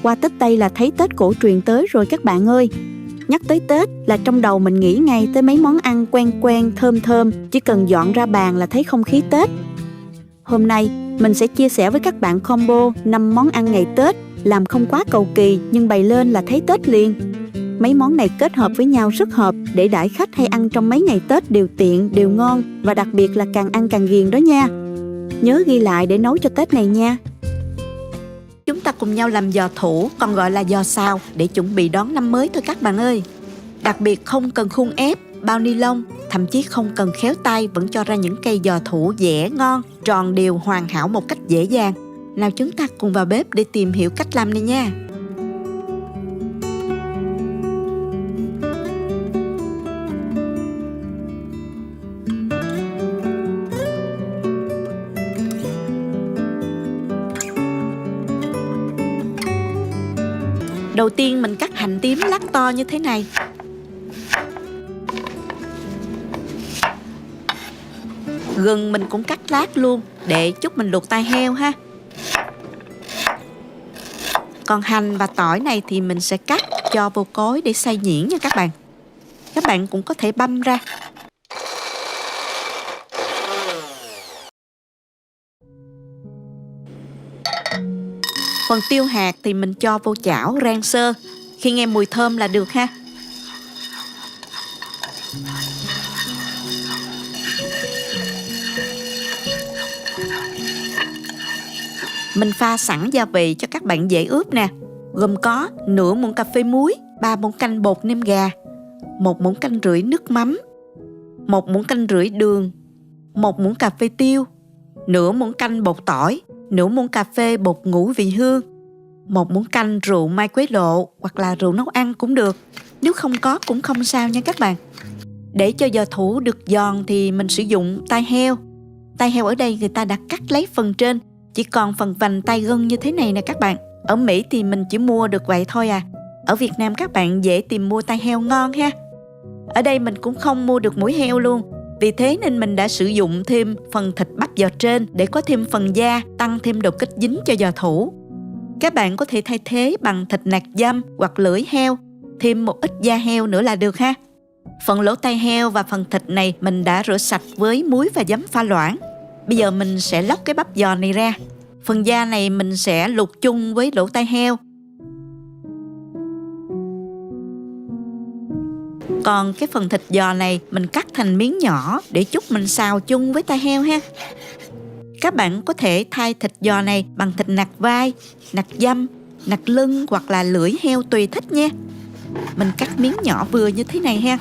Qua Tết Tây là thấy Tết cổ truyền tới rồi các bạn ơi. Nhắc tới Tết là trong đầu mình nghĩ ngay tới mấy món ăn quen quen, thơm thơm, chỉ cần dọn ra bàn là thấy không khí Tết. Hôm nay mình sẽ chia sẻ với các bạn combo 5 món ăn ngày Tết, làm không quá cầu kỳ nhưng bày lên là thấy Tết liền. Mấy món này kết hợp với nhau rất hợp để đãi khách hay ăn trong mấy ngày Tết đều tiện, đều ngon và đặc biệt là càng ăn càng ghiền đó nha. Nhớ ghi lại để nấu cho Tết này nha. Chúng ta cùng nhau làm giò thủ, còn gọi là giò xào, để chuẩn bị đón năm mới thôi các bạn ơi. Đặc biệt không cần khung ép, bao ni lông, thậm chí không cần khéo tay vẫn cho ra những cây giò thủ dẻ ngon, tròn đều hoàn hảo một cách dễ dàng. Nào chúng ta cùng vào bếp để tìm hiểu cách làm này nha. Đầu tiên mình cắt hành tím lát to như thế này. Gừng mình cũng cắt lát luôn để chút mình luộc tai heo ha. Còn hành và tỏi này thì mình sẽ cắt cho vô cối để xay nhuyễn nha các bạn. Các bạn cũng có thể băm ra. Phần tiêu hạt thì mình cho vô chảo rang sơ, khi nghe mùi thơm là được ha. Mình pha sẵn gia vị cho các bạn dễ ướp nè, gồm có nửa muỗng cà phê muối, 3 muỗng canh bột nêm gà, 1 muỗng canh rưỡi nước mắm, 1 muỗng canh rưỡi đường, 1 muỗng cà phê tiêu, nửa muỗng canh bột tỏi, nửa muỗng cà phê bột ngũ vị hương, 1 muỗng canh rượu mai quế lộ hoặc là rượu nấu ăn cũng được. Nếu không có cũng không sao nha các bạn. Để cho giò thủ được giòn thì mình sử dụng tai heo. Tai heo ở đây người ta đã cắt lấy phần trên, chỉ còn phần vành tay gân như thế này nè các bạn. Ở Mỹ thì mình chỉ mua được vậy thôi à. Ở Việt Nam các bạn dễ tìm mua tai heo ngon ha. Ở đây mình cũng không mua được mũi heo luôn. Vì thế nên mình đã sử dụng thêm phần thịt bắp giò trên để có thêm phần da, tăng thêm độ kết dính cho giò thủ. Các bạn có thể thay thế bằng thịt nạc dăm hoặc lưỡi heo, thêm một ít da heo nữa là được ha. Phần lỗ tai heo và phần thịt này mình đã rửa sạch với muối và giấm pha loãng. Bây giờ mình sẽ lóc cái bắp giò này ra. Phần da này mình sẽ luộc chung với lỗ tai heo. Còn cái phần thịt giò này mình cắt thành miếng nhỏ để chút mình xào chung với tai heo ha. Các bạn có thể thay thịt giò này bằng thịt nạc vai, nạc dăm, nạc lưng hoặc là lưỡi heo tùy thích nha. Mình cắt miếng nhỏ vừa như thế này ha.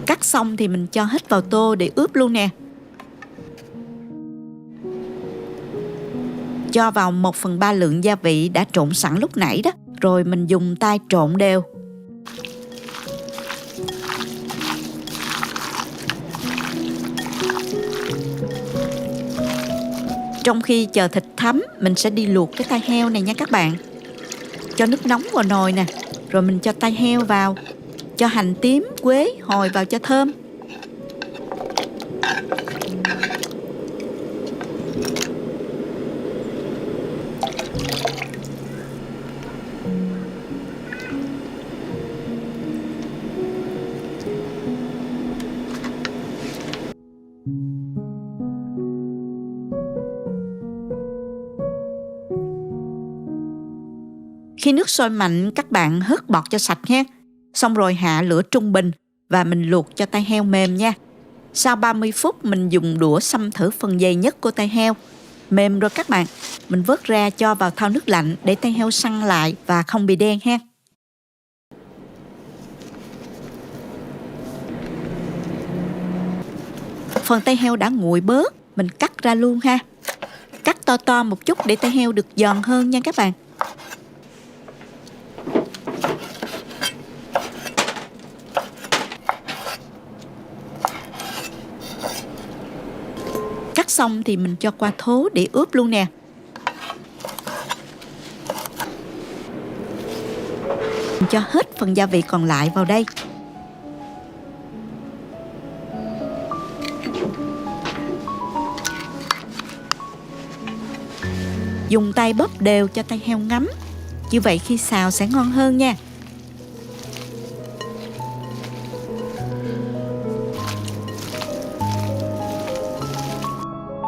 Cắt xong thì mình cho hết vào tô để ướp luôn nè. Cho vào 1/3 lượng gia vị đã trộn sẵn lúc nãy đó, rồi mình dùng tay trộn đều. Trong khi chờ thịt thấm, mình sẽ đi luộc cái tai heo này nha các bạn. Cho nước nóng vào nồi nè, rồi mình cho tai heo vào, cho hành tím, quế, hồi vào cho thơm. Khi nước sôi mạnh, các bạn hớt bọt cho sạch ha. Xong rồi hạ lửa trung bình và mình luộc cho tai heo mềm nha. Sau 30 phút mình dùng đũa xăm thử phần dày nhất của tai heo. Mềm rồi các bạn, mình vớt ra cho vào thau nước lạnh để tai heo săn lại và không bị đen ha. Phần tai heo đã nguội bớt, mình cắt ra luôn ha. Cắt to to một chút để tai heo được giòn hơn nha các bạn. Cắt xong thì mình cho qua thố để ướp luôn nè. Mình cho hết phần gia vị còn lại vào đây. Dùng tay bóp đều cho tay heo ngấm. Như vậy khi xào sẽ ngon hơn nha.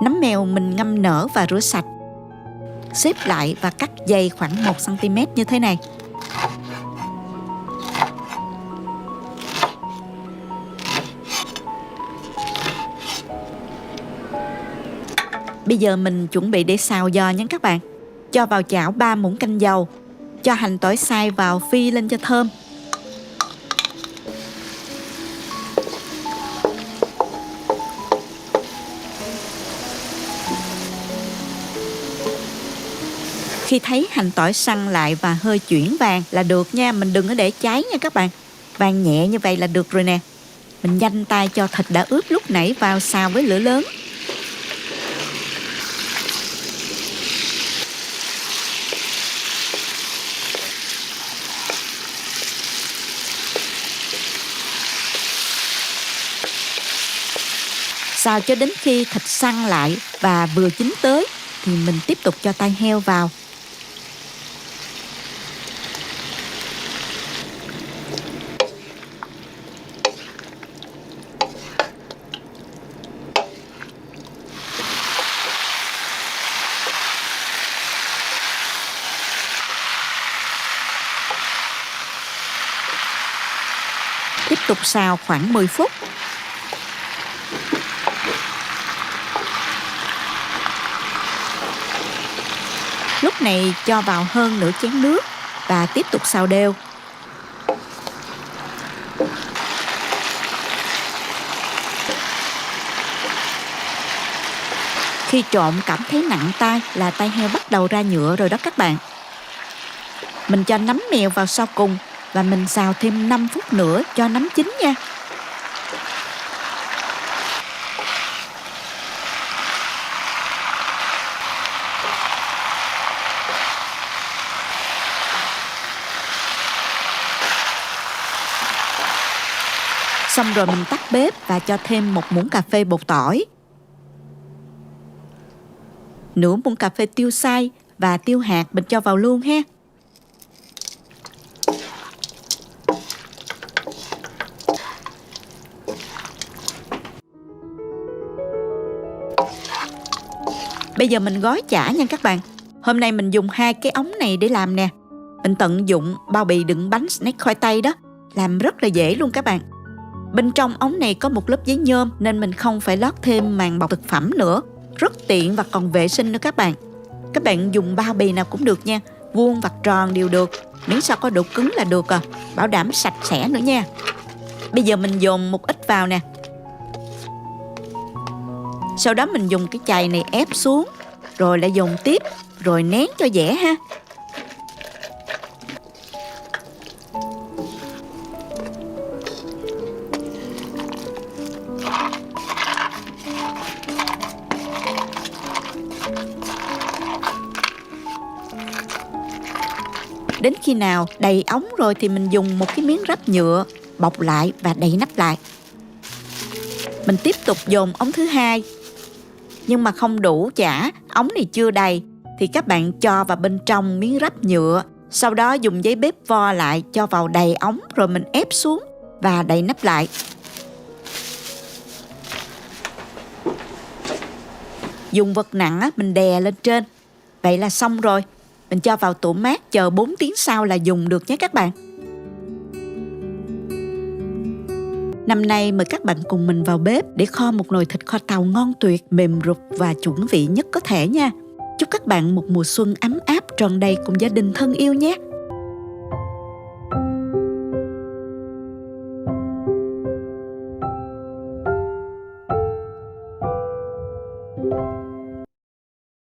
Nấm mèo mình ngâm nở và rửa sạch. Xếp lại và cắt dày khoảng 1 cm như thế này. Bây giờ mình chuẩn bị để xào giò nha các bạn. Cho vào chảo 3 muỗng canh dầu. Cho hành tỏi xay vào phi lên cho thơm. Khi thấy hành tỏi săn lại và hơi chuyển vàng là được nha. Mình đừng có để cháy nha các bạn. Vàng nhẹ như vậy là được rồi nè. Mình nhanh tay cho thịt đã ướp lúc nãy vào xào với lửa lớn. Xào cho đến khi thịt săn lại và vừa chín tới thì mình tiếp tục cho tai heo vào. Tiếp tục xào khoảng 10 phút. Lúc này cho vào hơn nửa chén nước và tiếp tục xào đều. Khi trộn cảm thấy nặng tay là tai heo bắt đầu ra nhựa rồi đó các bạn. Mình cho nấm mèo vào sau cùng và mình xào thêm 5 phút nữa cho nấm chín nha. Xong rồi mình tắt bếp và cho thêm 1 muỗng cà phê bột tỏi, nửa muỗng cà phê tiêu xay và tiêu hạt mình cho vào luôn ha. Bây giờ mình gói chả nha các bạn. Hôm nay mình dùng 2 cái ống này để làm nè. Mình tận dụng bao bì đựng bánh snack khoai tây đó, làm rất là dễ luôn các bạn. Bên trong ống này có một lớp giấy nhôm nên mình không phải lót thêm màng bọc thực phẩm nữa. Rất tiện và còn vệ sinh nữa các bạn. Các bạn dùng bao bì nào cũng được nha, vuông hoặc tròn đều được, miễn sao có độ cứng là được à, bảo đảm sạch sẽ nữa nha. Bây giờ mình dồn một ít vào nè. Sau đó mình dùng cái chày này ép xuống, rồi lại dồn tiếp, rồi nén cho dẻ ha. Đến khi nào đầy ống rồi thì mình dùng một cái miếng ráp nhựa bọc lại và đậy nắp lại. Mình tiếp tục dồn ống thứ hai. Nhưng mà không đủ chả, ống này chưa đầy thì các bạn cho vào bên trong miếng ráp nhựa. Sau đó dùng giấy bếp vo lại cho vào đầy ống rồi mình ép xuống và đậy nắp lại. Dùng vật nặng mình đè lên trên. Vậy là xong rồi. Mình cho vào tủ mát chờ 4 tiếng sau là dùng được nhé các bạn. Năm nay mời các bạn cùng mình vào bếp để kho một nồi thịt kho tàu ngon tuyệt, mềm rụt và chuẩn vị nhất có thể nha. Chúc các bạn một mùa xuân ấm áp tròn đầy cùng gia đình thân yêu nhé.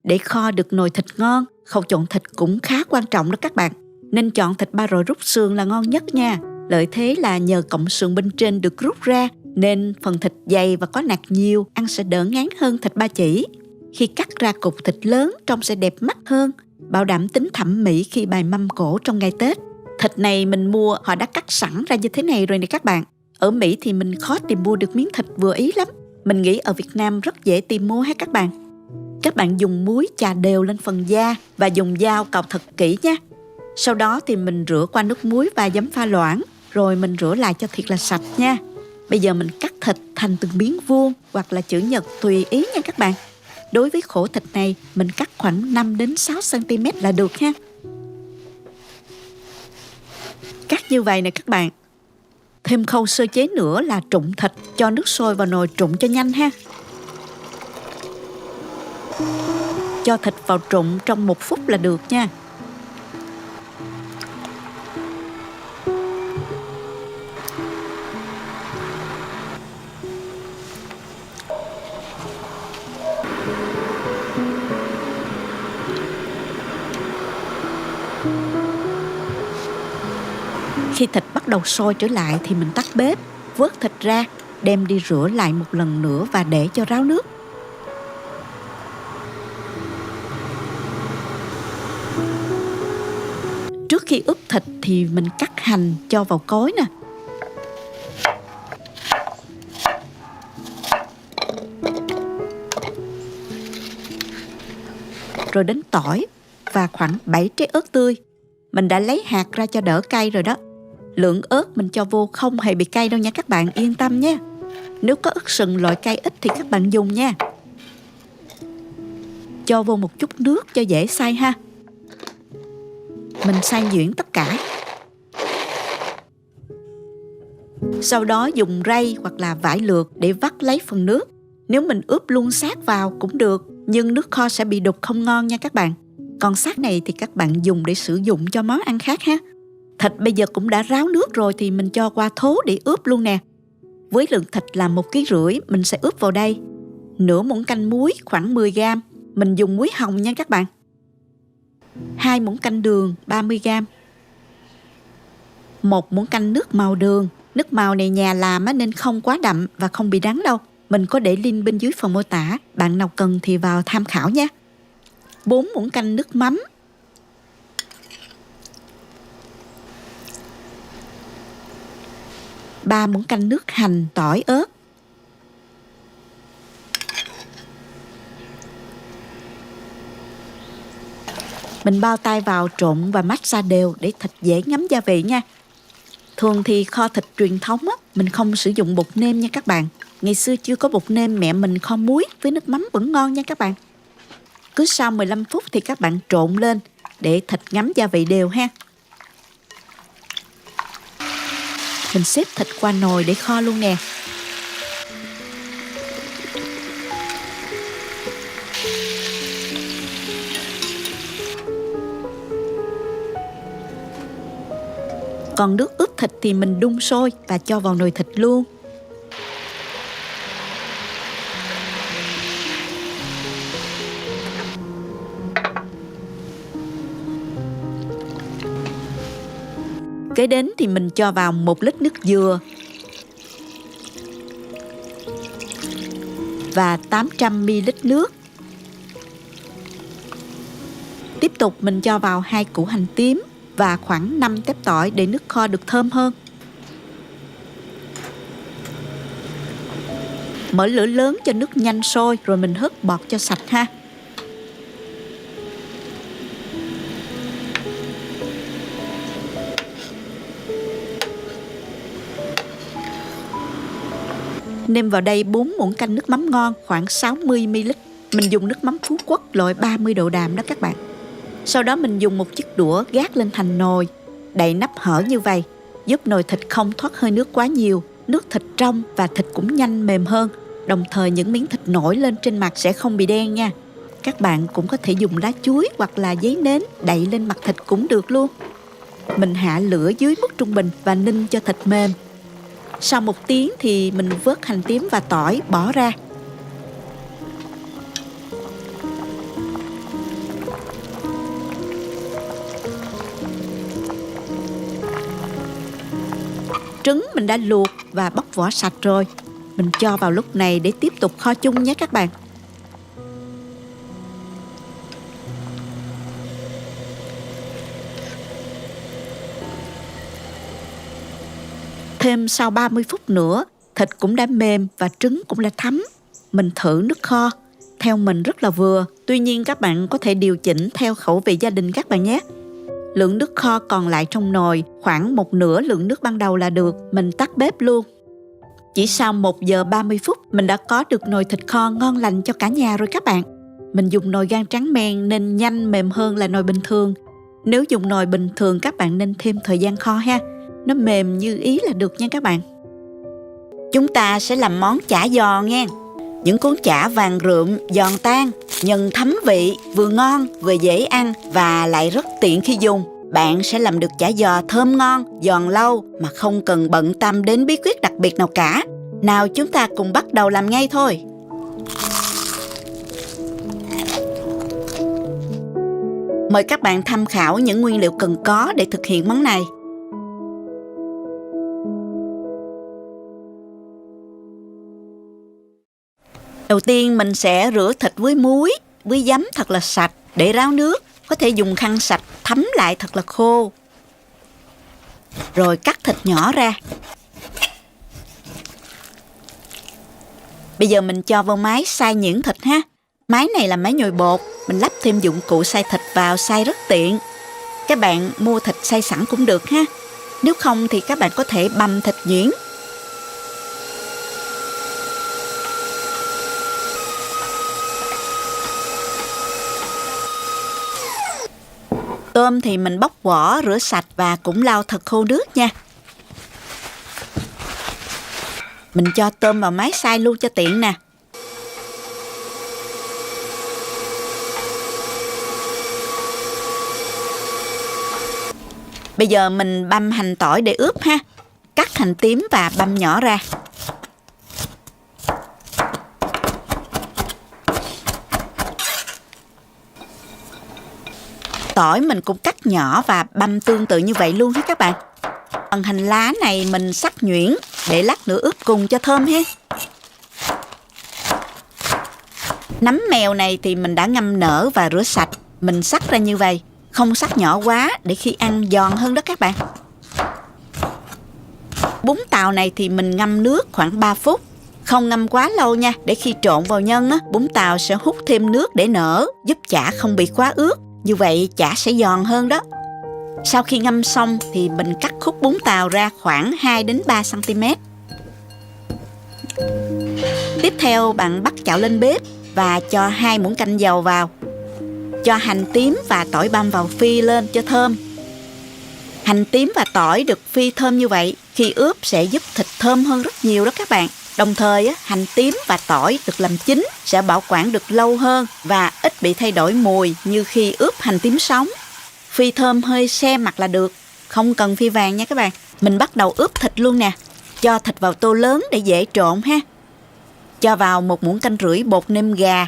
Để kho được nồi thịt ngon, khâu chọn thịt cũng khá quan trọng đó các bạn. Nên chọn thịt ba rọi rút sườn là ngon nhất nha. Lợi thế là nhờ cọng sườn bên trên được rút ra, nên phần thịt dày và có nạc nhiều, ăn sẽ đỡ ngán hơn thịt ba chỉ. Khi cắt ra cục thịt lớn, trông sẽ đẹp mắt hơn, bảo đảm tính thẩm mỹ khi bày mâm cỗ trong ngày Tết. Thịt này mình mua họ đã cắt sẵn ra như thế này rồi nè các bạn. Ở Mỹ thì mình khó tìm mua được miếng thịt vừa ý lắm. Mình nghĩ ở Việt Nam rất dễ tìm mua ha các bạn. Các bạn dùng muối chà đều lên phần da và dùng dao cạo thật kỹ nhé. Sau đó thì mình rửa qua nước muối và giấm pha loãng, rồi mình rửa lại cho thiệt là sạch nha. Bây giờ mình cắt thịt thành từng miếng vuông hoặc là chữ nhật tùy ý nha các bạn. Đối với khổ thịt này, mình cắt khoảng 5 đến 6 cm là được ha. Cắt như vậy nè các bạn. Thêm khâu sơ chế nữa là trụng thịt, cho nước sôi vào nồi trụng cho nhanh ha. Cho thịt vào trụng trong 1 phút là được nha. Khi thịt bắt đầu sôi trở lại thì mình tắt bếp, vớt thịt ra, đem đi rửa lại một lần nữa và để cho ráo nước. Trước khi ướp thịt thì mình cắt hành cho vào cối nè. Rồi đến tỏi và khoảng 7 trái ớt tươi. Mình đã lấy hạt ra cho đỡ cay rồi đó. Lượng ớt mình cho vô không hề bị cay đâu nha các bạn, yên tâm nha. Nếu có ớt sừng loại cay ít thì các bạn dùng nha. Cho vô một chút nước cho dễ xay ha. Mình xay nhuyễn tất cả. Sau đó dùng rây hoặc là vải lược để vắt lấy phần nước. Nếu mình ướp luôn xác vào cũng được, nhưng nước kho sẽ bị đục không ngon nha các bạn. Còn xác này thì các bạn dùng để sử dụng cho món ăn khác ha. Thịt bây giờ cũng đã ráo nước rồi thì mình cho qua thố để ướp luôn nè. Với lượng thịt là 1,5 kg, mình sẽ ướp vào đây nửa muỗng canh muối khoảng 10 g. Mình dùng muối hồng nha các bạn. 2 muỗng canh đường 30 g. 1 muỗng canh nước màu đường. Nước màu này nhà làm nên không quá đậm và không bị đắng đâu. Mình có để link bên dưới phần mô tả, bạn nào cần thì vào tham khảo nha. 4 muỗng canh nước mắm. 3 muỗng canh nước hành, tỏi, ớt. Mình bao tay vào trộn và massage đều để thịt dễ ngấm gia vị nha. Thường thì kho thịt truyền thống mình không sử dụng bột nêm nha các bạn. Ngày xưa chưa có bột nêm, mẹ mình kho muối với nước mắm vẫn ngon nha các bạn. Cứ sau 15 phút thì các bạn trộn lên để thịt ngấm gia vị đều ha. Mình xếp thịt qua nồi để kho luôn nè. Còn nước ướp thịt thì mình đun sôi và cho vào nồi thịt luôn. Kế đến thì mình cho vào 1 lít nước dừa và 800 ml nước. Tiếp tục mình cho vào 2 củ hành tím và khoảng 5 tép tỏi để nước kho được thơm hơn. Mở lửa lớn cho nước nhanh sôi rồi mình hớt bọt cho sạch ha. Nêm vào đây 4 muỗng canh nước mắm ngon khoảng 60 ml. Mình dùng nước mắm Phú Quốc loại 30 độ đạm đó các bạn. Sau đó mình dùng một chiếc đũa gác lên thành nồi, đậy nắp hở như vậy, giúp nồi thịt không thoát hơi nước quá nhiều, nước thịt trong và thịt cũng nhanh mềm hơn. Đồng thời những miếng thịt nổi lên trên mặt sẽ không bị đen nha. Các bạn cũng có thể dùng lá chuối hoặc là giấy nến đậy lên mặt thịt cũng được luôn. Mình hạ lửa dưới mức trung bình và ninh cho thịt mềm. Sau 1 tiếng thì mình vớt hành tím và tỏi bỏ ra. Trứng mình đã luộc và bóc vỏ sạch rồi. Mình cho vào lúc này để tiếp tục kho chung nhé các bạn. Thêm sau 30 phút nữa, thịt cũng đã mềm và trứng cũng đã thấm. Mình thử nước kho. theo mình rất là vừa. Tuy nhiên các bạn có thể điều chỉnh theo khẩu vị gia đình các bạn nhé. Lượng nước kho còn lại trong nồi khoảng một nửa lượng nước ban đầu là được. Mình tắt bếp luôn. Chỉ sau 1 giờ 30 phút mình đã có được nồi thịt kho ngon lành cho cả nhà rồi các bạn. Mình dùng nồi gang trắng men nên nhanh mềm hơn là nồi bình thường. Nếu dùng nồi bình thường các bạn nên thêm thời gian kho ha. Nó mềm như ý là được nha các bạn. Chúng ta sẽ làm món chả giò nghe. Những cuốn chả vàng rượm, giòn tan, nhân thấm vị, vừa ngon, vừa dễ ăn và lại rất tiện khi dùng. Bạn sẽ làm được chả giò thơm ngon, giòn lâu mà không cần bận tâm đến bí quyết đặc biệt nào cả. Nào chúng ta cùng bắt đầu làm ngay thôi. Mời các bạn tham khảo những nguyên liệu cần có để thực hiện món này. Đầu tiên mình sẽ rửa thịt với muối, với giấm thật là sạch để ráo nước. Có thể dùng khăn sạch thấm lại thật là khô. Rồi cắt thịt nhỏ ra. Bây giờ mình cho vào máy xay nhuyễn thịt ha. Máy này là máy nhồi bột. Mình lắp thêm dụng cụ xay thịt vào, xay rất tiện. Các bạn mua thịt xay sẵn cũng được ha. Nếu không thì các bạn có thể băm thịt nhuyễn. Tôm thì mình bóc vỏ, rửa sạch và cũng lau thật khô nước nha. Mình cho tôm vào máy xay luôn cho tiện nè. Bây giờ mình băm hành tỏi để ướp ha. Cắt hành tím và băm nhỏ ra. Tỏi mình cũng cắt nhỏ và băm tương tự như vậy luôn hết các bạn. Phần hành lá này mình sắc nhuyễn để lát nữa ướp cùng cho thơm ha. Nấm mèo này thì mình đã ngâm nở và rửa sạch. Mình sắc ra như vậy, không sắc nhỏ quá để khi ăn giòn hơn đó các bạn. Bún tàu này thì mình ngâm nước khoảng 3 phút. Không ngâm quá lâu nha, để khi trộn vào nhân á, bún tàu sẽ hút thêm nước để nở, giúp chả không bị quá ướt. Như vậy chả sẽ giòn hơn đó. Sau khi ngâm xong thì mình cắt khúc bún tàu ra khoảng 2 đến 3 cm. Tiếp theo bạn bắt chảo lên bếp và cho 2 muỗng canh dầu vào. Cho hành tím và tỏi băm vào phi lên cho thơm. Hành tím và tỏi được phi thơm như vậy, khi ướp sẽ giúp thịt thơm hơn rất nhiều đó các bạn. Đồng thời, hành tím và tỏi được làm chín sẽ bảo quản được lâu hơn và ít bị thay đổi mùi như khi ướp hành tím sống. Phi thơm hơi se mặt là được, không cần phi vàng nha các bạn. Mình bắt đầu ướp thịt luôn nè. Cho thịt vào tô lớn để dễ trộn ha. Cho vào 1 muỗng canh rưỡi bột nêm gà.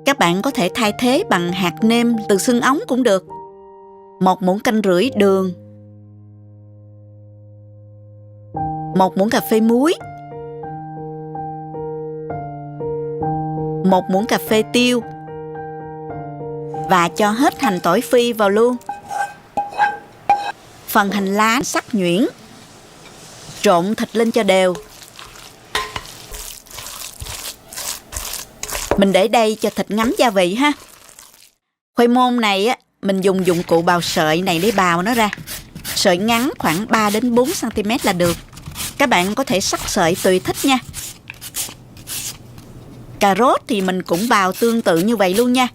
Các bạn có thể thay thế bằng hạt nêm từ xương ống cũng được. 1 muỗng canh rưỡi đường. 1 muỗng cà phê muối. 1 muỗng cà phê tiêu. Và cho hết hành tỏi phi vào luôn. Phần hành lá sắc nhuyễn. Trộn thịt lên cho đều. Mình để đây cho thịt ngấm gia vị ha. Khoai môn này á, mình dùng dụng cụ bào sợi này để bào nó ra. Sợi ngắn khoảng 3 đến 4 cm là được. Các bạn có thể sắc sợi tùy thích nha. Cà rốt thì mình cũng bào tương tự như vậy luôn nha.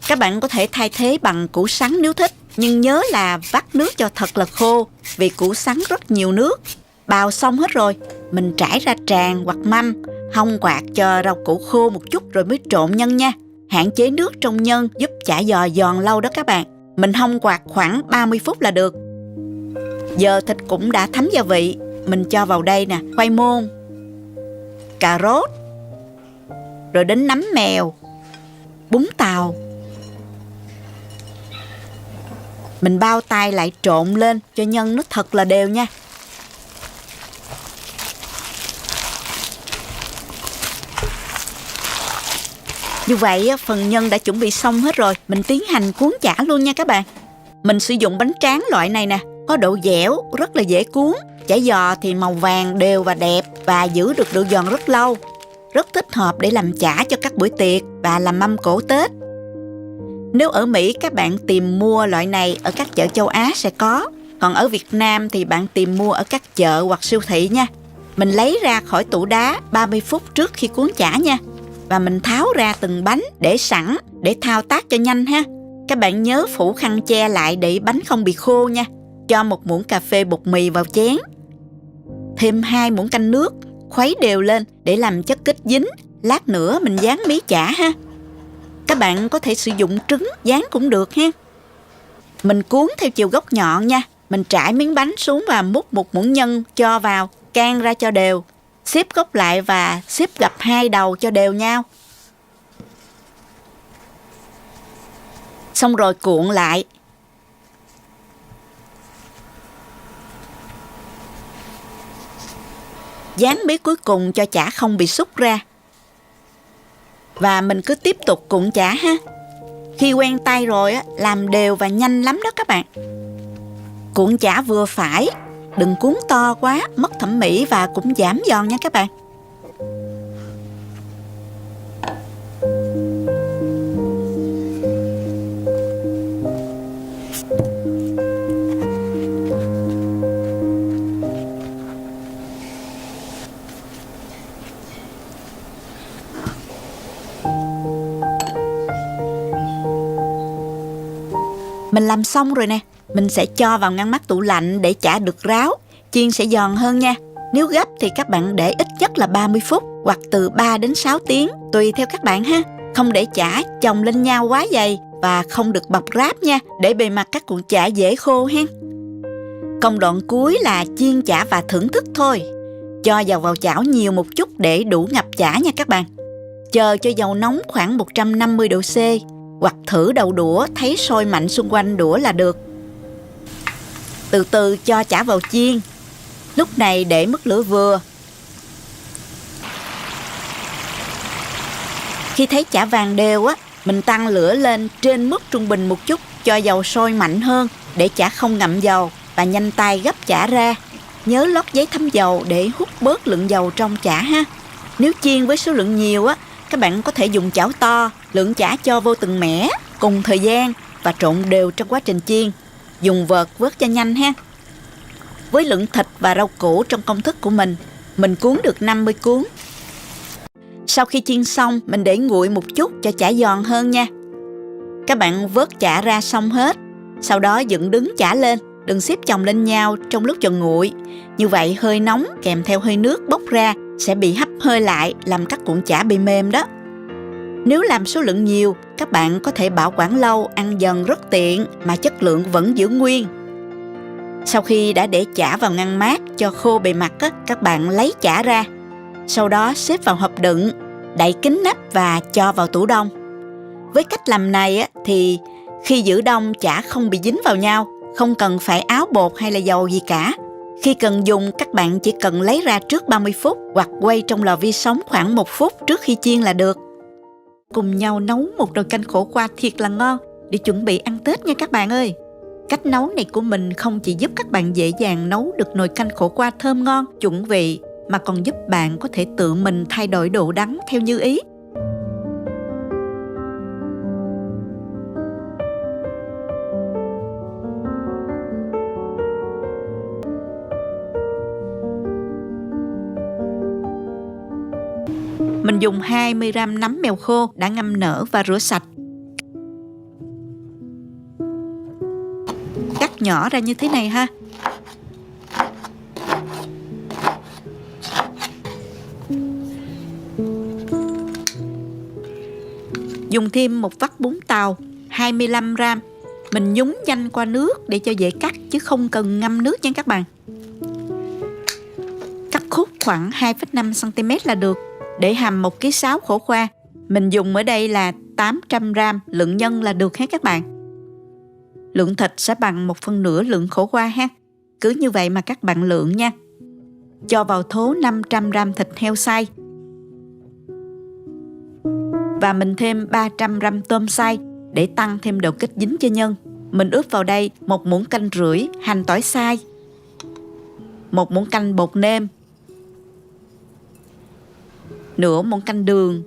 Các bạn có thể thay thế bằng củ sắn nếu thích. Nhưng nhớ là vắt nước cho thật là khô, vì củ sắn rất nhiều nước. Bào xong hết rồi, mình trải ra tràn hoặc mâm, hong quạt cho rau củ khô một chút rồi mới trộn nhân nha. Hạn chế nước trong nhân giúp chả giò giòn lâu đó các bạn. Mình hong quạt khoảng 30 phút là được. Giờ thịt cũng đã thấm gia vị. Mình cho vào đây nè, khoai môn, cà rốt, rồi đến nấm mèo, bún tàu. Mình bao tay lại trộn lên cho nhân nó thật là đều nha. Như vậy phần nhân đã chuẩn bị xong hết rồi. Mình tiến hành cuốn chả luôn nha các bạn. Mình sử dụng bánh tráng loại này nè, có độ dẻo, rất là dễ cuốn. Chả giò thì màu vàng đều và đẹp và giữ được độ giòn rất lâu. rất thích hợp để làm chả cho các buổi tiệc và làm mâm cỗ Tết. Nếu ở Mỹ các bạn tìm mua loại này ở các chợ châu Á sẽ có, còn ở Việt Nam thì bạn tìm mua ở các chợ hoặc siêu thị nha. Mình lấy ra khỏi tủ đá 30 phút trước khi cuốn chả nha. Và mình tháo ra từng bánh để sẵn để thao tác cho nhanh ha. Các bạn nhớ phủ khăn che lại để bánh không bị khô nha. Cho 1 muỗng cà phê bột mì vào chén. Thêm 2 muỗng canh nước, khuấy đều lên để làm chất kết dính. Lát nữa mình dán mí chả ha. Các bạn có thể sử dụng trứng dán cũng được ha. Mình cuốn theo chiều góc nhọn nha. Mình trải miếng bánh xuống và múc một muỗng nhân cho vào, can ra cho đều. Xếp góc lại và xếp gập 2 đầu cho đều nhau. Xong rồi cuộn lại. Dán mí cuối cùng cho chả không bị xúc ra. Và mình cứ tiếp tục cuộn chả ha. Khi quen tay rồi á, làm đều và nhanh lắm đó các bạn. Cuộn chả vừa phải, đừng cuốn to quá, mất thẩm mỹ và cũng giảm giòn nha các bạn. Mình làm xong rồi nè. Mình sẽ cho vào ngăn mát tủ lạnh để chả được ráo. Chiên sẽ giòn hơn nha. Nếu gấp thì các bạn để ít nhất là 30 phút hoặc từ 3 đến 6 tiếng, tùy theo các bạn ha. Không để chả chồng lên nhau quá dày và không được bọc ráp nha, để bề mặt các cuộn chả dễ khô hen. Công đoạn cuối là chiên chả và thưởng thức thôi. Cho dầu vào chảo nhiều một chút để đủ ngập chả nha các bạn. Chờ cho dầu nóng khoảng 150 độ C, hoặc thử đầu đũa thấy sôi mạnh xung quanh đũa là được. Từ từ cho chả vào chiên. Lúc này để mức lửa vừa. Khi thấy chả vàng đều á, mình tăng lửa lên trên mức trung bình một chút, cho dầu sôi mạnh hơn để chả không ngậm dầu, và nhanh tay gấp chả ra. Nhớ lót giấy thấm dầu để hút bớt lượng dầu trong chả ha. Nếu chiên với số lượng nhiều á, các bạn có thể dùng chảo to, lượng chả cho vô từng mẻ cùng thời gian và trộn đều trong quá trình chiên. Dùng vợt vớt cho nhanh ha. Với lượng thịt và rau củ trong công thức của mình cuốn được 50 cuốn. Sau khi chiên xong, mình để nguội một chút cho chả giòn hơn nha. Các bạn vớt chả ra xong hết. Sau đó dựng đứng chả lên, đừng xếp chồng lên nhau trong lúc cho nguội. Như vậy hơi nóng kèm theo hơi nước bốc ra sẽ bị hấp hơi lại, làm các cuộn chả bị mềm đó. Nếu làm số lượng nhiều, các bạn có thể bảo quản lâu, ăn dần rất tiện mà chất lượng vẫn giữ nguyên. Sau khi đã để chả vào ngăn mát cho khô bề mặt á, các bạn lấy chả ra. Sau đó xếp vào hộp đựng, đậy kín nắp và cho vào tủ đông. Với cách làm này á, thì khi giữ đông chả không bị dính vào nhau, không cần phải áo bột hay là dầu gì cả. Khi cần dùng, các bạn chỉ cần lấy ra trước 30 phút hoặc quay trong lò vi sóng khoảng 1 phút trước khi chiên là được. Cùng nhau nấu một nồi canh khổ qua thiệt là ngon để chuẩn bị ăn Tết nha các bạn ơi. Cách nấu này của mình không chỉ giúp các bạn dễ dàng nấu được nồi canh khổ qua thơm ngon, chuẩn vị, mà còn giúp bạn có thể tự mình thay đổi độ đắng theo như ý. Mình dùng 20g nấm mèo khô đã ngâm nở và rửa sạch. Cắt nhỏ ra như thế này ha. Dùng thêm một vắt bún tàu 25g. Mình nhúng nhanh qua nước để cho dễ cắt chứ không cần ngâm nước nha các bạn. Cắt khúc khoảng 2,5cm là được. Để hầm 1,6 kg khổ qua, mình dùng ở đây là 800g lượng nhân là được hết các bạn. Lượng thịt sẽ bằng 1/2 lượng khổ qua ha. Cứ như vậy mà các bạn lượng nha. Cho vào thố 500g thịt heo xay. Và mình thêm 300g tôm xay để tăng thêm độ kết dính cho nhân. Mình ướp vào đây 1 muỗng canh rưỡi hành tỏi xay, 1 muỗng canh bột nêm, nửa muỗng canh đường,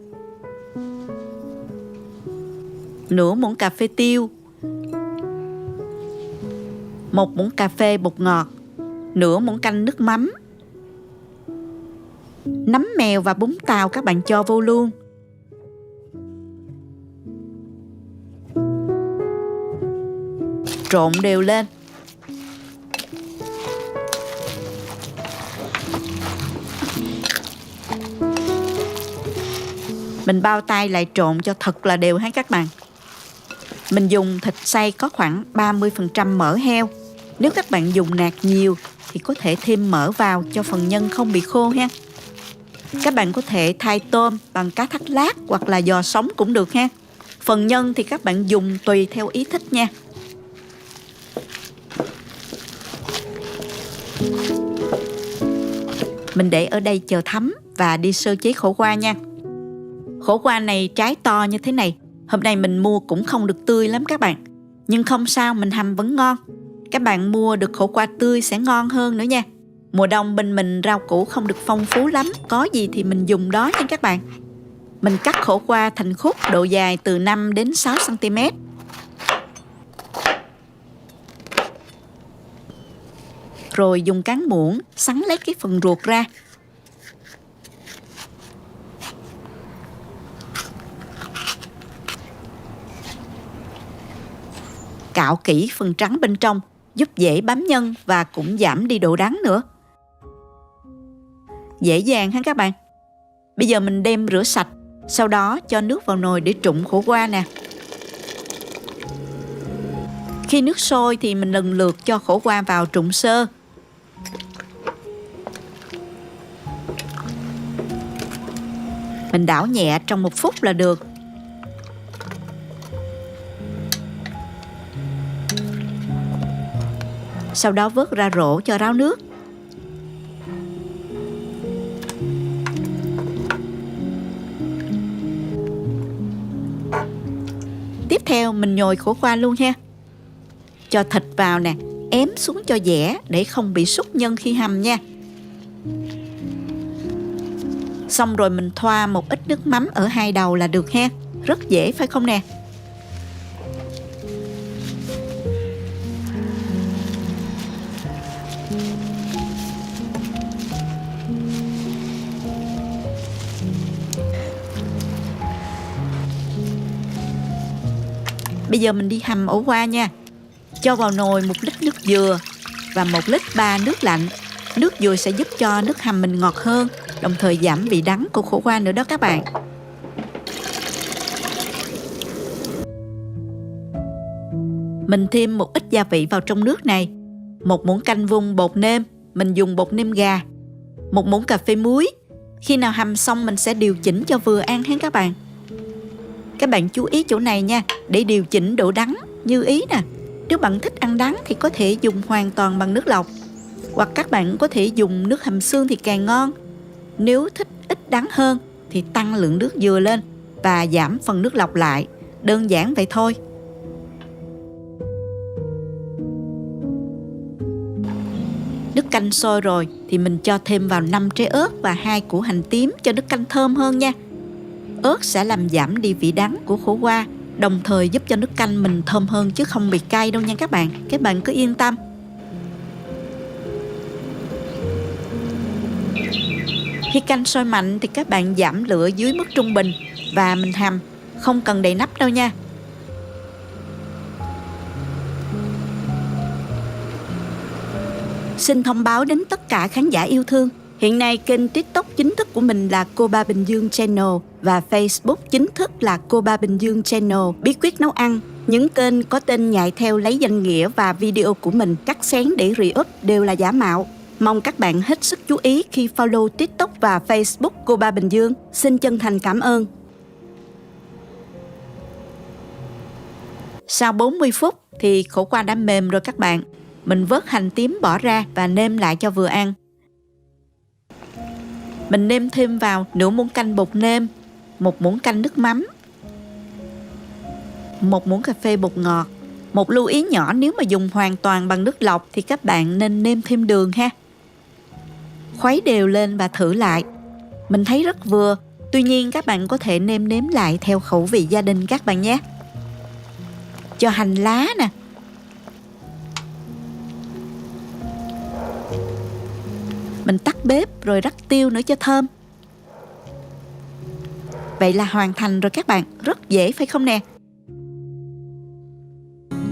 nửa muỗng cà phê tiêu, 1 muỗng cà phê bột ngọt, nửa muỗng canh nước mắm. Nấm mèo và bún tàu các bạn cho vô luôn. Trộn đều lên. Mình bao tay lại trộn cho thật là đều ha các bạn. Mình dùng thịt xay có khoảng 30% mỡ heo. Nếu các bạn dùng nạc nhiều thì có thể thêm mỡ vào cho phần nhân không bị khô ha. Các bạn có thể thay tôm bằng cá thắt lát hoặc là giò sống cũng được ha. Phần nhân thì các bạn dùng tùy theo ý thích nha. Mình để ở đây chờ thấm và đi sơ chế khổ qua nha. Khổ qua này trái to như thế này. Hôm nay mình mua cũng không được tươi lắm các bạn. Nhưng không sao, mình hầm vẫn ngon. Các bạn mua được khổ qua tươi sẽ ngon hơn nữa nha. Mùa đông bên mình rau củ không được phong phú lắm. Có gì thì mình dùng đó nha các bạn. Mình cắt khổ qua thành khúc độ dài từ 5 đến 6 cm. Rồi dùng cán muỗng sắn lấy cái phần ruột ra. Cạo kỹ phần trắng bên trong giúp dễ bám nhân và cũng giảm đi độ đắng nữa. Dễ dàng ha các bạn. Bây giờ mình đem rửa sạch, sau đó cho nước vào nồi để trụng khổ qua nè. Khi nước sôi thì mình lần lượt cho khổ qua vào trụng sơ. Mình đảo nhẹ trong 1 phút là được. Sau đó vớt ra rổ cho ráo nước. Tiếp theo mình nhồi khổ qua luôn ha. Cho thịt vào nè, ém xuống cho dẻ để không bị súc nhân khi hầm nha. Xong rồi mình thoa một ít nước mắm ở hai đầu là được ha. Rất dễ phải không nè? Bây giờ mình đi hầm ổ qua nha. Cho vào nồi 1 lít nước dừa và 1 lít 3 nước lạnh. Nước dừa sẽ giúp cho nước hầm mình ngọt hơn, đồng thời giảm vị đắng của khổ qua nữa đó các bạn. Mình thêm một ít gia vị vào trong nước này. 1 muỗng canh vung bột nêm, mình dùng bột nêm gà. 1 muỗng cà phê muối. Khi nào hầm xong mình sẽ điều chỉnh cho vừa ăn ha các bạn. Các bạn chú ý chỗ này nha, để điều chỉnh độ đắng như ý nè. Nếu bạn thích ăn đắng thì có thể dùng hoàn toàn bằng nước lọc. Hoặc các bạn có thể dùng nước hầm xương thì càng ngon. Nếu thích ít đắng hơn thì tăng lượng nước dừa lên và giảm phần nước lọc lại. Đơn giản vậy thôi. Nước canh sôi rồi thì mình cho thêm vào 5 trái ớt và 2 củ hành tím cho nước canh thơm hơn nha. Ớt sẽ làm giảm đi vị đắng của khổ qua, đồng thời giúp cho nước canh mình thơm hơn chứ không bị cay đâu nha các bạn. Các bạn cứ yên tâm. Khi canh sôi mạnh thì các bạn giảm lửa dưới mức trung bình và mình hầm, không cần đậy nắp đâu nha. Xin thông báo đến tất cả khán giả yêu thương. Hiện nay kênh TikTok chính thức của mình là Cô Ba Bình Dương Channel và Facebook chính thức là Cô Ba Bình Dương Channel bí quyết nấu ăn. Những kênh có tên nhại theo lấy danh nghĩa và video của mình cắt xén để re-up đều là giả mạo. Mong các bạn hết sức chú ý khi follow TikTok và Facebook Cô Ba Bình Dương. Xin chân thành cảm ơn. Sau 40 phút thì khổ qua đã mềm rồi các bạn. Mình vớt hành tím bỏ ra và nêm lại cho vừa ăn. Mình nêm thêm vào nửa muỗng canh bột nêm, 1 muỗng canh nước mắm, 1 muỗng cà phê bột ngọt. Một lưu ý nhỏ, nếu mà dùng hoàn toàn bằng nước lọc thì các bạn nên nêm thêm đường ha. Khuấy đều lên và thử lại. Mình thấy rất vừa, Tuy nhiên các bạn có thể nêm nếm lại theo khẩu vị gia đình các bạn nhé. Cho hành lá nè. Mình tắt bếp rồi rắc tiêu nữa cho thơm. Vậy là hoàn thành rồi các bạn, rất dễ phải không nè?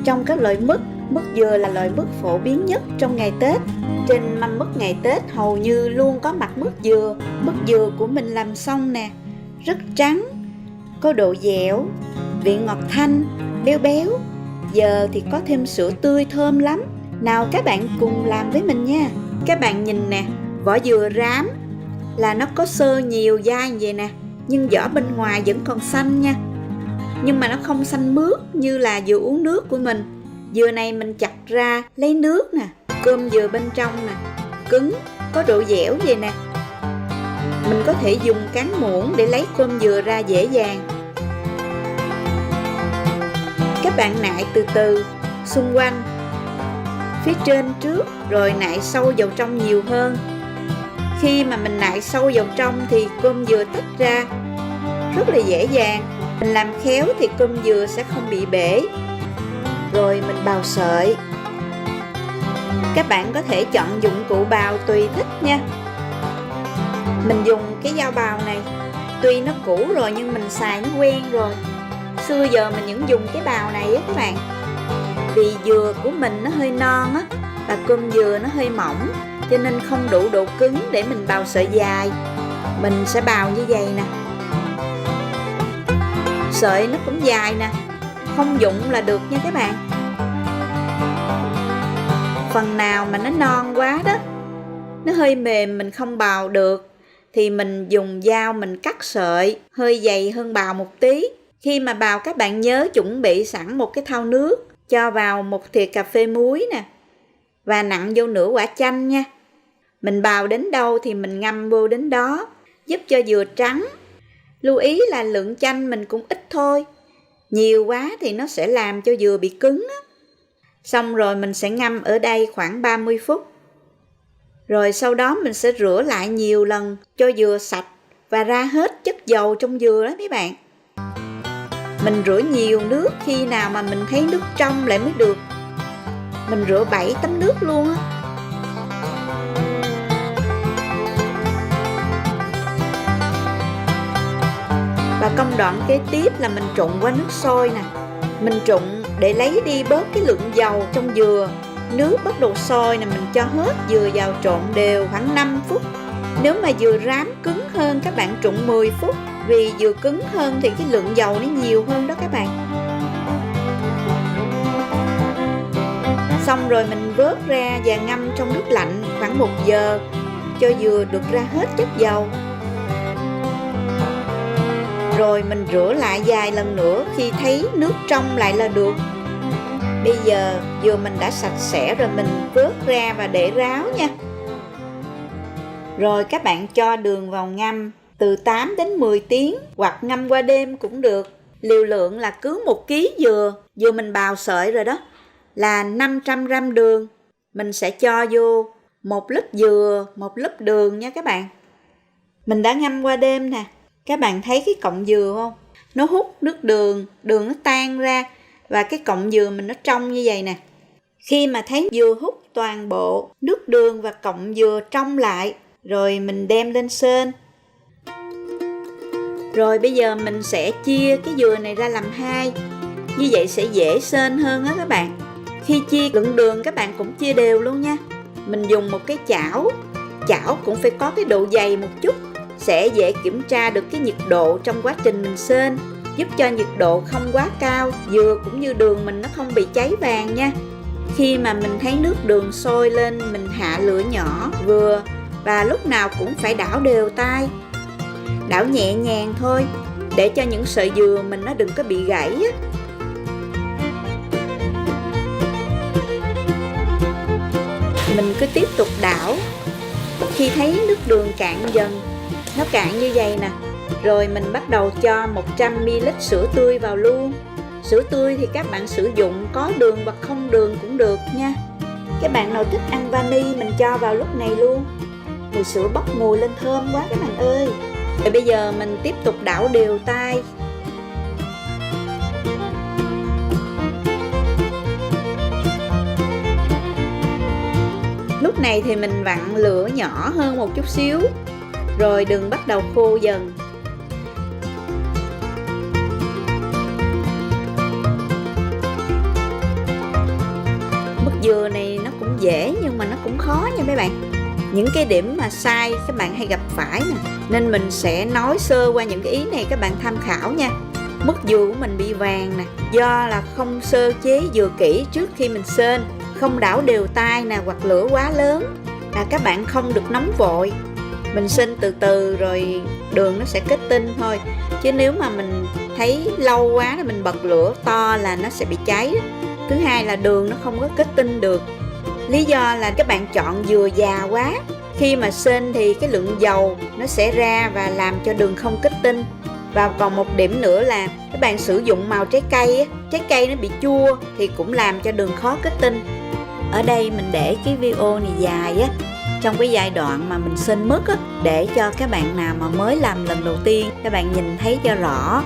Trong các loại mứt, mứt dừa là loại mứt phổ biến nhất trong ngày Tết. Trên mâm mứt ngày Tết hầu như luôn có mặt mứt dừa. Mứt dừa của mình làm xong nè, rất trắng, có độ dẻo, vị ngọt thanh, béo béo. Giờ thì có thêm sữa tươi thơm lắm. Nào các bạn cùng làm với mình nha. Các bạn nhìn nè, vỏ dừa rám là nó có xơ nhiều dai như vậy nè, nhưng vỏ bên ngoài vẫn còn xanh nha. Nhưng mà nó không xanh mướt như là dừa uống nước của mình. Dừa này mình chặt ra lấy nước nè, cơm dừa bên trong nè, cứng, có độ dẻo vậy nè. Mình có thể dùng cán muỗng để lấy cơm dừa ra dễ dàng. Các bạn nại từ từ xung quanh, phía trên trước, rồi nại sâu vào trong nhiều hơn. Khi mà mình nại sâu vào trong thì cơm dừa tách ra rất là dễ dàng. Mình làm khéo thì cơm dừa sẽ không bị bể. Rồi mình bào sợi. Các bạn có thể chọn dụng cụ bào tùy thích nha. Mình dùng cái dao bào này, tuy nó cũ rồi nhưng mình xài nó quen rồi. Xưa giờ mình vẫn dùng cái bào này á các bạn. Vì dừa của mình nó hơi non á, và cơm dừa nó hơi mỏng, cho nên không đủ độ cứng để mình bào sợi dài. Mình sẽ bào như vậy nè. Sợi nó cũng dài nè, không dụng là được nha các bạn. Phần nào mà nó non quá đó, nó hơi mềm mình không bào được, thì mình dùng dao mình cắt sợi hơi dày hơn bào một tí. Khi mà bào các bạn nhớ chuẩn bị sẵn một cái thau nước, cho vào một thìa cà phê muối nè, và nặn vô nửa quả chanh nha. Mình bào đến đâu thì mình ngâm vô đến đó, giúp cho dừa trắng. Lưu ý là lượng chanh mình cũng ít thôi, nhiều quá thì nó sẽ làm cho dừa bị cứng á. Xong rồi mình sẽ ngâm ở đây khoảng 30 phút. Rồi sau đó mình sẽ rửa lại nhiều lần cho dừa sạch và ra hết chất dầu trong dừa đó mấy bạn. Mình rửa nhiều nước, khi nào mà mình thấy nước trong lại mới được. Mình rửa 7 tấm nước luôn á. Và công đoạn kế tiếp là mình trụng qua nước sôi nè. Mình trụng để lấy đi bớt cái lượng dầu trong dừa. Nước bắt đầu sôi nè, mình cho hết dừa vào trộn đều khoảng 5 phút. Nếu mà dừa rám cứng hơn các bạn trụng 10 phút. Vì dừa cứng hơn thì cái lượng dầu nó nhiều hơn đó các bạn. Xong rồi mình vớt ra và ngâm trong nước lạnh khoảng 1 giờ cho dừa được ra hết chất dầu. Rồi mình rửa lại vài lần nữa, khi thấy nước trong lại là được. Bây giờ dừa mình đã sạch sẽ rồi, mình vớt ra và để ráo nha. Rồi các bạn cho đường vào ngâm từ 8 đến 10 tiếng hoặc ngâm qua đêm cũng được. Liều lượng là cứ 1 kg dừa mình bào sợi rồi đó, là 500 g đường. Mình sẽ cho vô 1 lít dừa, 1 lít đường nha các bạn. Mình đã ngâm qua đêm nè. Các bạn thấy cái cọng dừa không? Nó hút nước đường, đường nó tan ra và cái cọng dừa mình nó trong như vậy nè. Khi mà thấy dừa hút toàn bộ nước đường và cọng dừa trong lại, rồi mình đem lên sên. Rồi bây giờ mình sẽ chia cái dừa này ra làm hai. Như vậy sẽ dễ sên hơn á các bạn. Khi chia lượng đường các bạn cũng chia đều luôn nha. Mình dùng một cái chảo. Chảo cũng phải có cái độ dày một chút, sẽ dễ kiểm tra được cái nhiệt độ trong quá trình mình sên, giúp cho nhiệt độ không quá cao, dừa cũng như đường mình nó không bị cháy vàng nha. Khi mà mình thấy nước đường sôi lên, mình hạ lửa nhỏ vừa, và lúc nào cũng phải đảo đều tay. Đảo nhẹ nhàng thôi, để cho những sợi dừa mình nó đừng có bị gãy á. Mình cứ tiếp tục đảo. Khi thấy nước đường cạn dần, nó cạn như vậy nè, rồi mình bắt đầu cho 100 ml sữa tươi vào luôn. Sữa tươi thì các bạn sử dụng có đường hoặc không đường cũng được nha. Các bạn nào thích ăn vani mình cho vào lúc này luôn. Mùi sữa bốc mùi lên thơm quá các bạn ơi. Rồi bây giờ mình tiếp tục đảo đều tay. Lúc này thì mình vặn lửa nhỏ hơn một chút xíu, rồi đường bắt đầu khô dần. Mứt dừa này nó cũng dễ nhưng mà nó cũng khó nha mấy bạn. Những cái điểm mà sai các bạn hay gặp phải nè, nên mình sẽ nói sơ qua những cái ý này các bạn tham khảo nha. Mứt dừa của mình bị vàng nè, do là không sơ chế dừa kỹ trước khi mình sên, không đảo đều tay nè, hoặc lửa quá lớn. Các bạn không được nóng vội, mình sên từ từ rồi đường nó sẽ kết tinh thôi. Chứ nếu mà mình thấy lâu quá thì mình bật lửa to là nó sẽ bị cháy. Thứ hai là đường nó không có kết tinh được. Lý do là các bạn chọn dừa già quá, khi mà sên thì cái lượng dầu nó sẽ ra và làm cho đường không kết tinh. Và còn một điểm nữa là các bạn sử dụng màu trái cây á, trái cây nó bị chua thì cũng làm cho đường khó kết tinh. Ở đây mình để cái video này dài á, trong cái giai đoạn mà mình sên mứt á, để cho các bạn nào mà mới làm lần đầu tiên các bạn nhìn thấy cho rõ,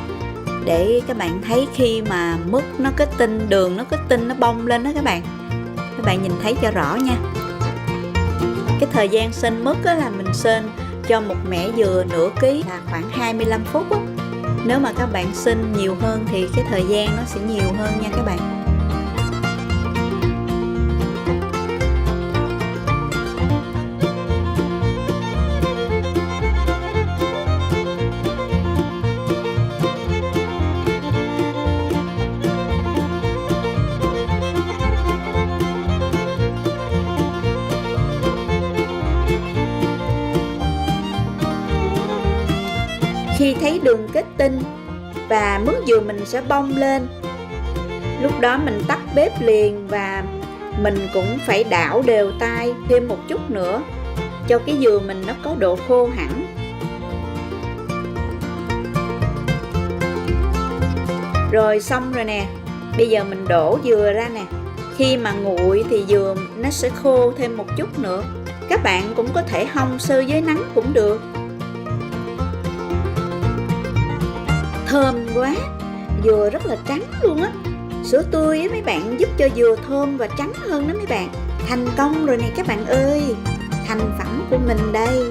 để các bạn thấy khi mà mứt nó kết tinh, đường nó kết tinh, nó bong lên đó các bạn nhìn thấy cho rõ nha. Cái thời gian sên mứt á là mình sên cho một mẻ dừa nửa ký là khoảng 25 phút á. Nếu mà các bạn sên nhiều hơn thì cái thời gian nó sẽ nhiều hơn nha các bạn. Khi thấy đường kết tinh và mứt dừa mình sẽ bong lên, lúc đó mình tắt bếp liền và mình cũng phải đảo đều tay thêm một chút nữa cho cái dừa mình nó có độ khô hẳn. Rồi xong rồi nè, bây giờ mình đổ dừa ra nè. Khi mà nguội thì dừa nó sẽ khô thêm một chút nữa. Các bạn cũng có thể hong sơ dưới nắng cũng được. Thơm quá, dừa rất là trắng luôn á. Sữa tươi á mấy bạn, giúp cho dừa thơm và trắng hơn đó mấy bạn. Thành công rồi nè các bạn ơi, thành phẩm của mình đây.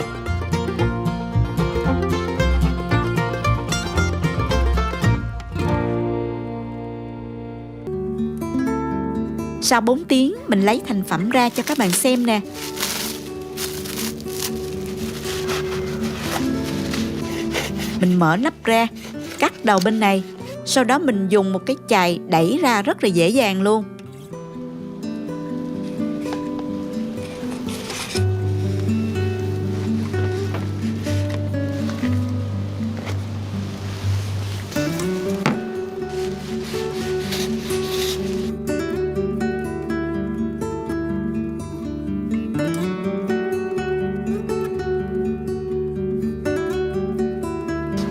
Sau 4 tiếng mình lấy thành phẩm ra cho các bạn xem nè. Mình mở nắp ra, cắt đầu bên này, sau đó mình dùng một cái chày đẩy ra rất là dễ dàng luôn.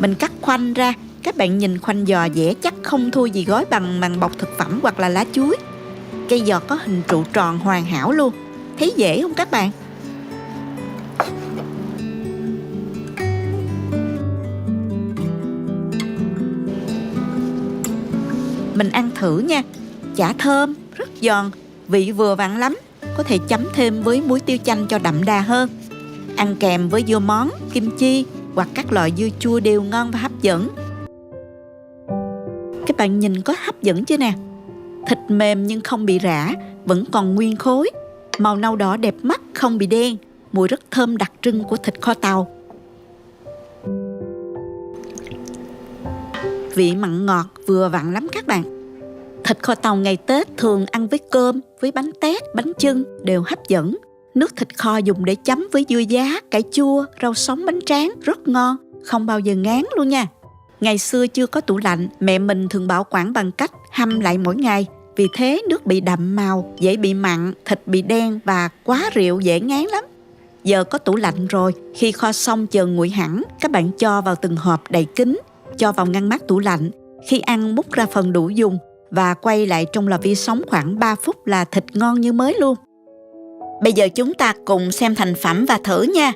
Mình cắt khoanh ra, các bạn nhìn khoanh giò dẻ chắc không thua gì gói bằng bọc thực phẩm hoặc là lá chuối. Cây giò có hình trụ tròn hoàn hảo luôn. Thấy dễ không các bạn? Mình ăn thử nha. Chả thơm, rất giòn, vị vừa vặn lắm. Có thể chấm thêm với muối tiêu chanh cho đậm đà hơn. Ăn kèm với dưa món, kim chi hoặc các loại dưa chua đều ngon và hấp dẫn. Các bạn nhìn có hấp dẫn chưa nè? Thịt mềm nhưng không bị rã, vẫn còn nguyên khối. Màu nâu đỏ đẹp mắt, không bị đen. Mùi rất thơm đặc trưng của thịt kho tàu. Vị mặn ngọt vừa vặn lắm các bạn. Thịt kho tàu ngày Tết thường ăn với cơm, với bánh tét, bánh chưng đều hấp dẫn. Nước thịt kho dùng để chấm với dưa giá, cải chua, rau sống, bánh tráng rất ngon, không bao giờ ngán luôn nha. Ngày xưa chưa có tủ lạnh, mẹ mình thường bảo quản bằng cách hâm lại mỗi ngày. Vì thế nước bị đậm màu, dễ bị mặn, thịt bị đen và quá rượu dễ ngán lắm. Giờ có tủ lạnh rồi, khi kho xong chờ nguội hẳn, các bạn cho vào từng hộp đầy kín, cho vào ngăn mát tủ lạnh. Khi ăn múc ra phần đủ dùng và quay lại trong lò vi sóng khoảng 3 phút là thịt ngon như mới luôn. Bây giờ chúng ta cùng xem thành phẩm và thử nha.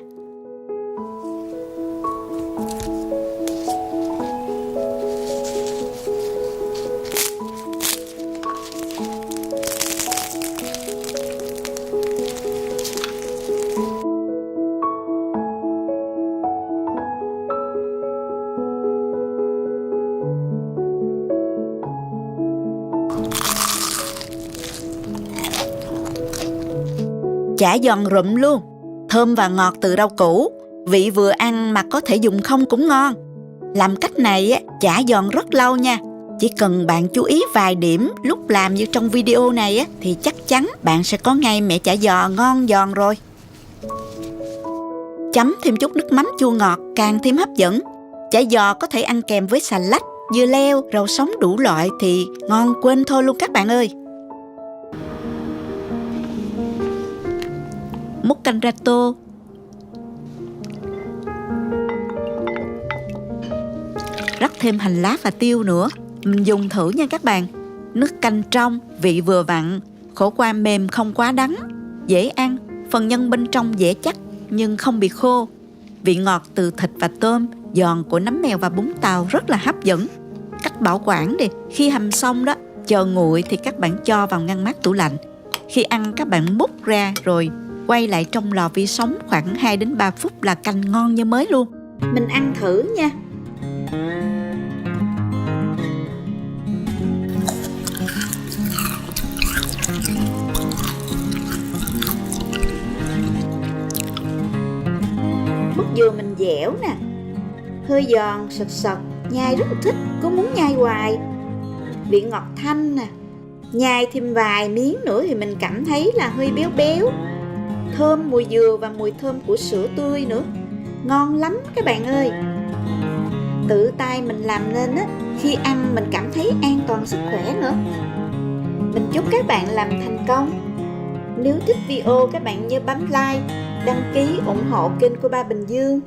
chả giòn rụm luôn, thơm và ngọt từ rau củ, vị vừa ăn mà có thể dùng không cũng ngon. Làm cách này chả giòn rất lâu nha. Chỉ cần bạn chú ý vài điểm lúc làm như trong video này thì chắc chắn bạn sẽ có ngay mẻ chả giò ngon giòn rồi. Chấm thêm chút nước mắm chua ngọt càng thêm hấp dẫn. Chả giò có thể ăn kèm với xà lách, dưa leo, rau sống đủ loại thì ngon quên thôi luôn các bạn ơi. Múc canh ra tô. Rắc thêm hành lá và tiêu nữa. Mình dùng thử nha các bạn. Nước canh trong, vị vừa vặn, khổ qua mềm không quá đắng, dễ ăn, phần nhân bên trong dễ chắc nhưng không bị khô. Vị ngọt từ thịt và tôm, giòn của nấm mèo và bún tàu rất là hấp dẫn. Cách bảo quản đi, khi hầm xong đó, chờ nguội thì các bạn cho vào ngăn mát tủ lạnh. Khi ăn các bạn múc ra rồi quay lại trong lò vi sóng khoảng 2 đến 3 phút là canh ngon như mới luôn. Mình ăn thử nha. Mứt dừa mình dẻo nè, hơi giòn sật sật, nhai rất là thích, cứ muốn nhai hoài. Vị ngọt thanh nè, nhai thêm vài miếng nữa thì mình cảm thấy là hơi béo béo. Thơm mùi dừa và mùi thơm của sữa tươi nữa, ngon lắm các bạn ơi. Tự tay mình làm nên khi ăn mình cảm thấy an toàn sức khỏe nữa. Mình chúc các bạn làm thành công. Nếu thích video các bạn nhớ bấm like, đăng ký ủng hộ kênh của Ba Bình Dương.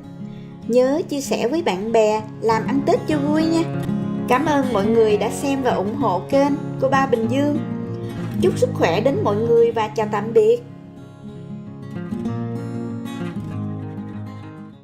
Nhớ chia sẻ với bạn bè, làm ăn Tết cho vui nha. Cảm ơn mọi người đã xem và ủng hộ kênh của Ba Bình Dương. Chúc sức khỏe đến mọi người và chào tạm biệt.